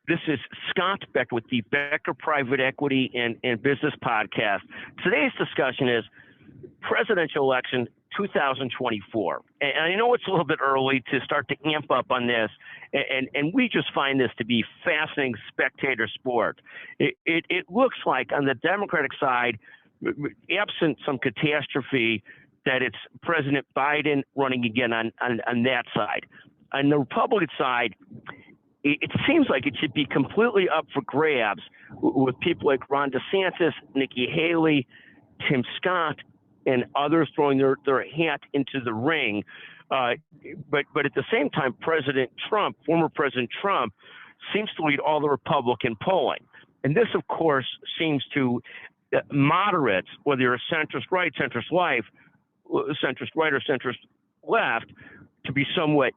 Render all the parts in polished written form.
This is Scott Becker with the Becker Private Equity and Business Podcast. Today's discussion is presidential election 2024. And I know it's a little bit early to start to amp up on this, and we just find this to be fascinating spectator sport. It looks like on the Democratic side, absent some catastrophe, that it's President Biden running again on that side. On the Republican side, it seems like it should be completely up for grabs with people like Ron DeSantis, Nikki Haley, Tim Scott, and others throwing their hat into the ring. But at the same time, former President Trump, seems to lead all the Republican polling. And this, of course, seems to moderates, whether you're a centrist right, centrist right, or centrist left, to be somewhat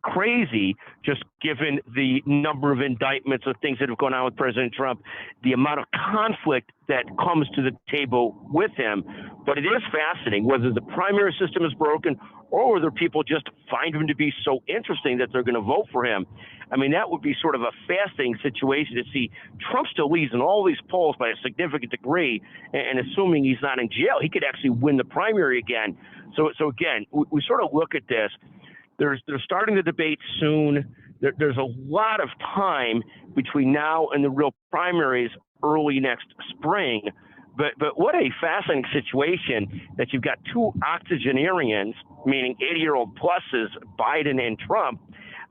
crazy, just given the number of indictments of things that have gone on with President Trump, the amount of conflict that comes to the table with him. But it is fascinating whether the primary system is broken or whether people just find him to be so interesting that they're going to vote for him. I mean, that would be sort of a fascinating situation to see. Trump still leads in all these polls by a significant degree, and assuming he's not in jail, he could actually win the primary again. So again, we sort of look at this. They're starting the debate soon. There's a lot of time between now and the real primaries early next spring. But what a fascinating situation that you've got two octogenarians, meaning 80-year-old pluses, Biden and Trump,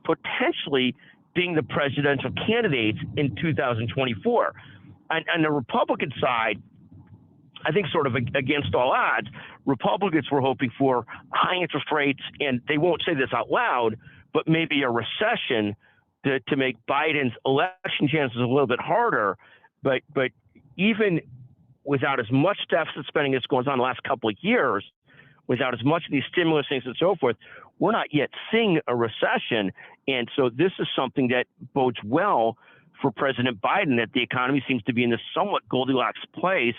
potentially being the presidential candidates in 2024. On the Republican side, I think sort of against all odds, Republicans were hoping for high interest rates, and they won't say this out loud, but maybe a recession to make Biden's election chances a little bit harder. But even without as much deficit spending as goes on the last couple of years, without as much of these stimulus things and so forth, we're not yet seeing a recession. And so this is something that bodes well for President Biden, that the economy seems to be in this somewhat Goldilocks place,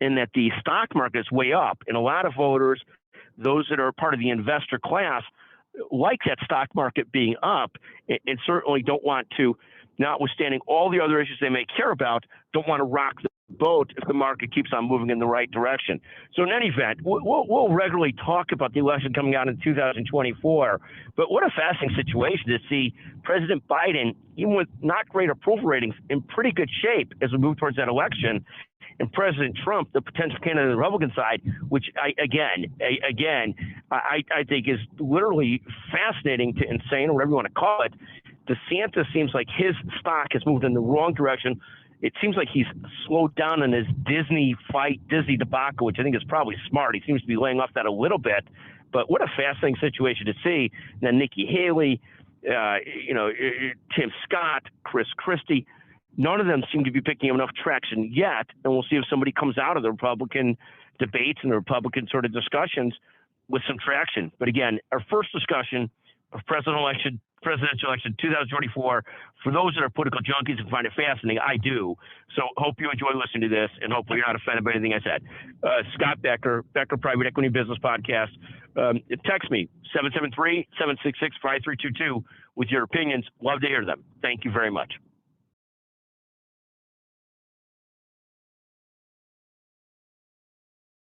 and that the stock market is way up. And a lot of voters, those that are part of the investor class, like that stock market being up, and certainly don't want to, notwithstanding all the other issues they may care about, don't want to rock the boat if the market keeps on moving in the right direction. So in any event, we'll regularly talk about the election coming out in 2024. But what a fascinating situation to see President Biden, even with not great approval ratings, in pretty good shape as we move towards that election. And President Trump, the potential candidate on the Republican side, which I think is literally fascinating to insane, or whatever you want to call it. DeSantis seems like his stock has moved in the wrong direction. It seems like he's slowed down in his Disney debacle, which I think is probably smart. He seems to be laying off that a little bit. But what a fascinating situation to see. Now, Nikki Haley, Tim Scott, Chris Christie, none of them seem to be picking up enough traction yet, and we'll see if somebody comes out of the Republican debates and the Republican sort of discussions with some traction. But again, our first discussion of presidential election 2024, for those that are political junkies and find it fascinating, I do. So hope you enjoy listening to this, and hopefully you're not offended by anything I said. Scott Becker, Becker Private Equity Business Podcast. Text me, 773-766-5322 with your opinions. Love to hear them. Thank you very much.